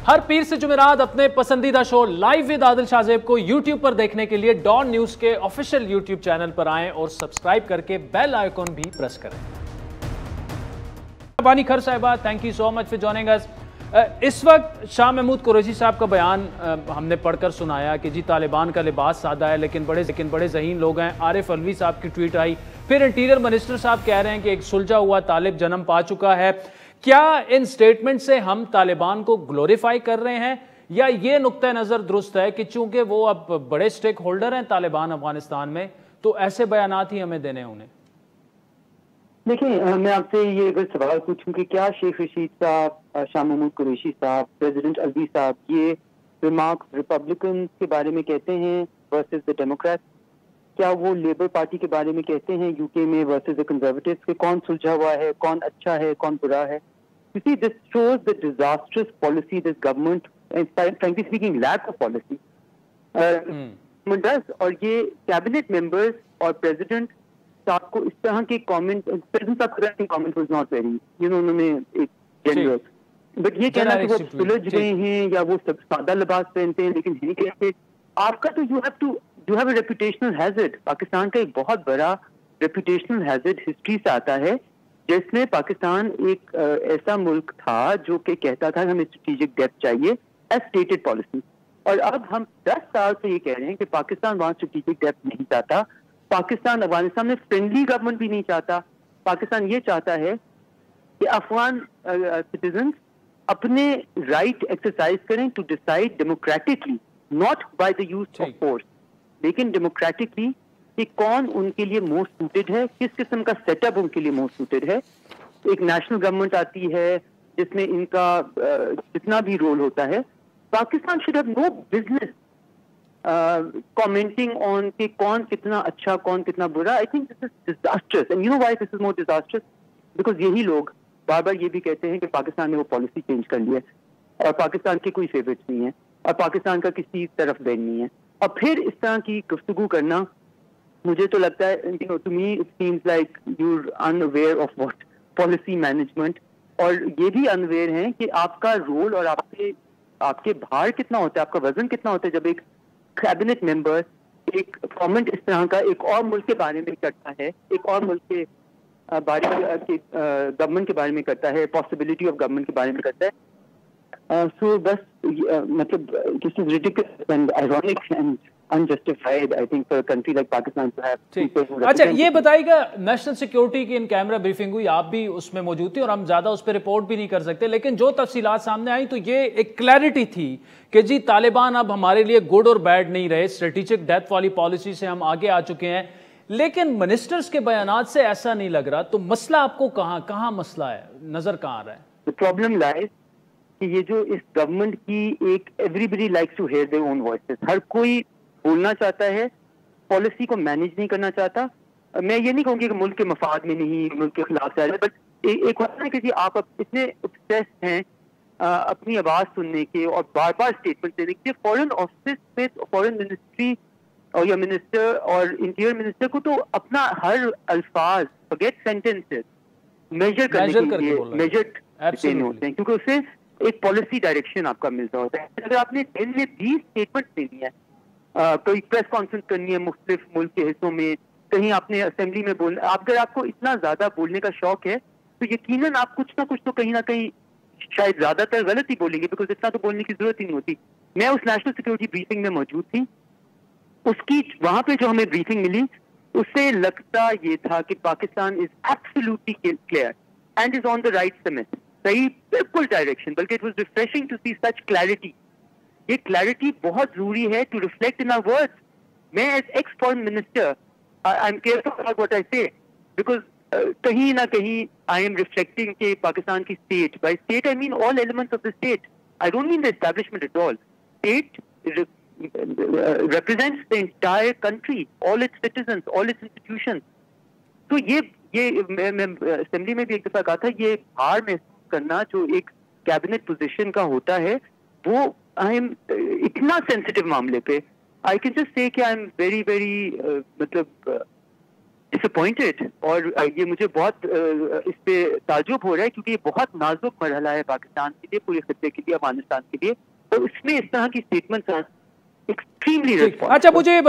ہر پیر سے جمعرات اپنے پسندیدہ شو لائیو ود عادل شاہ زیب کو یوٹیوب پر دیکھنے کے لیے ڈان نیوز کے آفیشیل یوٹیوب چینل پر آئیں اور سبسکرائب کر کے بیل آئیکن بھی پریس کریں۔ بانی کھر صاحبہ، thank you so much for joining اس۔ اس وقت شاہ محمود قریشی صاحب کا بیان ہم نے پڑھ کر سنایا کہ جی طالبان کا لباس سادہ ہے لیکن بڑے ذہین لوگ ہیں۔ عارف علوی صاحب کی ٹویٹ آئی، پھر انٹیریئر منسٹر صاحب کہہ رہے ہیں کہ ایک سلجھا ہوا طالب جنم پا چکا ہے۔ کیا ان سٹیٹمنٹ سے ہم طالبان کو گلوریفائی کر رہے ہیں یا یہ نقطہ نظر درست ہے کہ چونکہ وہ اب بڑے سٹیک ہولڈر ہیں طالبان افغانستان میں تو ایسے بیانات ہی ہمیں دینے انہیں؟ دیکھیں، میں آپ سے یہ اگر سوال پوچھوں کہ کیا شیخ رشید صاحب، شاہ محمود قریشی صاحب، پریزیڈنٹ علوی صاحب یہ ریمارکس ریپبلکن کے بارے میں کہتے ہیں ورسز دا ڈیموکریٹ؟ کیا وہ لیبر پارٹی کے بارے میں کہتے ہیں یو کے میں ورسز دا کنزرویٹوز کہ کون سلجھا ہوا ہے، کون اچھا ہے، کون برا ہے؟ You see, this shows the disastrous policy this government, and frankly speaking, lack of policy, does. اور یہ کیبنٹ ممبرز اور پریزیڈنٹ صاحب کو اس طرح کے کامنٹ، پریزیڈنٹ صاحب کا کامنٹ واز ناٹ ویری، انہوں نے ایک جنرس، بٹ یہ کہنا کہ وہ سلجھ گئے ہیں یا وہ سب سادہ لباس پہنتے ہیں لیکن ہیں کیسے؟ آپ کا تو you have a reputational hazard. Pakistan کا ایک بہت بڑا reputational hazard ہسٹری سے آتا ہے، جس میں پاکستان ایک ایسا ملک تھا جو کہ کہتا تھا کہ ہمیں اسٹریٹجک ڈیپتھ چاہیے ایز اسٹیٹڈ پالیسی، اور اب ہم 10 سال سے یہ کہہ رہے ہیں کہ پاکستان وہاں اسٹریٹجک ڈیپتھ نہیں چاہتا، پاکستان افغانستان میں فرینڈلی گورنمنٹ بھی نہیں چاہتا، پاکستان یہ چاہتا ہے کہ افغان سٹیزنز اپنے رائٹ ایکسرسائز کریں to decide democratically, not by the use of force, لیکن ڈیموکریٹکلی کہ کون ان کے لیے موسٹ سوٹیڈ ہے، کس قسم کا سیٹ اپ ان کے لیے موسٹ سوٹیڈ ہے۔ ایک نیشنل گورنمنٹ آتی ہے جس میں ان کا جتنا بھی رول ہوتا ہے، Pakistan should have no business commenting on کہ کون کتنا اچھا کون کتنا برا۔ I think this is disastrous, and you know why this is more disastrous? Because یہی لوگ بار بار یہ بھی کہتے ہیں کہ پاکستان نے وہ پالیسی چینج کر لی ہے اور پاکستان کے کوئی فیوریٹس نہیں ہیں اور پاکستان کا کسی طرف بین نہیں ہے، اور پھر اس طرح کی گفتگو کرنا مجھے تو لگتا ہے to me it seems like you're unaware of what policy management، اور یہ بھی unaware ہیں کہ آپ کا رول اور آپ کے بھار کتنا ہوتا ہے، آپ کا وزن کتنا ہوتا ہے جب ایک کیبنٹ ممبر ایک کامنٹ اس طرح کا ایک اور ملک کے بارے میں کرتا ہے، ایک اور ملک کے بارے میں گورنمنٹ کے بارے میں کرتا ہے، پاسبلٹی آف گورنمنٹ کے بارے میں کرتا ہے۔ سو بس مطلب this is ridiculous and ironic and unjustified, I think, for a country like Pakistan to have people who اچھا یہ بتائیے گا، نیشنل سیکیورٹی کی ان کیمرہ بریفنگ ہوئی، آپ بھی اس میں موجود تھی اور ہم زیادہ اس پہ رپورٹ بھی نہیں کر سکتے، لیکن جو تفصیلات سامنے آئیں تو یہ ایک کلیئرٹی تھی کہ جی طالبان اب ہمارے لیے گڈ اور بیڈ نہیں رہے، اسٹریٹجک ڈیپتھ والی پالیسی سے ہم آگے آ چکے ہیں، لیکن منسٹرز کے بیانات سے ایسا نہیں لگ رہا۔ تو مسئلہ آپ کو کہاں مسئلہ ہے، نظر کہاں آ رہا ہے؟ The problem lies کہ یہ جو اس گورنمنٹ کی ایک everybody likes to hear their own voices، ہر کوئی بولنا چاہتا ہے، پالیسی کو مینیج نہیں کرنا چاہتا۔ میں یہ نہیں کہوں گی کہ ملک کے مفاد میں نہیں، ملک کے خلاف چاہ رہے، بٹ ایک ہوتا ہے کہ جی آپ اتنے obsessed ہیں اپنی آواز سننے کے اور بار بار اسٹیٹمنٹ دینے کے، فورن آفس میں فورن منسٹری اور یا منسٹر اور انٹیریئر منسٹر کو تو اپنا ہر الفاظ forget sentences میجر کرنے کے لیے میجرڈ دینے ہوتے ہیں، کیونکہ اس سے ایک پالیسی ڈائریکشن آپ کا ملتا ہوتا ہے۔ اگر آپ نے دن میں 20 اسٹیٹمنٹ دینی ہے، کوئی پریس کانفرنس کرنی ہے مختلف ملک کے حصوں میں، کہیں آپ نے اسمبلی میں بولنا، اگر آپ کو اتنا زیادہ بولنے کا شوق ہے تو یقیناً آپ کچھ نہ کچھ تو کہیں نہ کہیں شاید زیادہ تر غلط ہی بولیں گے، بیکاز اتنا تو بولنے کی ضرورت ہی نہیں ہوتی۔ میں اس نیشنل سیکورٹی بریفنگ میں موجود تھی، اس کی وہاں پہ جو ہمیں بریفنگ ملی اس سے لگتا یہ تھا کہ Pakistan is absolutely clear and is on the right سمت، صحیح بالکل ڈائریکشن، بلکہ it was refreshing to see such clarity. یہ کلیئرٹی بہت ضروری ہے to reflect in our words. میں as ex foreign minister I am careful about what I say, because کہیں نہ کہیں آئی ایم ریفلیکٹنگ کہ پاکستان کی state, by state I mean all elements of the state, I don't mean the establishment at all, state represents the entire country, all its citizens, all its institutions. تو یہ میں assembly میں بھی ایک دفعہ کہا تھا، یہ ہار محسوس کرنا جو ایک کیبنٹ پوزیشن کا ہوتا ہے، وہ اتنا سینسٹیو معاملے پہ آئی کین جسٹ سے کہ آئی ایم ویری ویری مطلب ڈسپوائنٹڈ، اور یہ مجھے بہت اس پہ تعجب ہو رہا ہے، کیونکہ یہ بہت نازک مرحلہ ہے پاکستان کے لیے، پورے خطے کے لیے، افغانستان کے لیے، اور اس میں اس طرح کی اسٹیٹمنٹس ایکسٹریملی ریسپانسبل. اچھا مجھے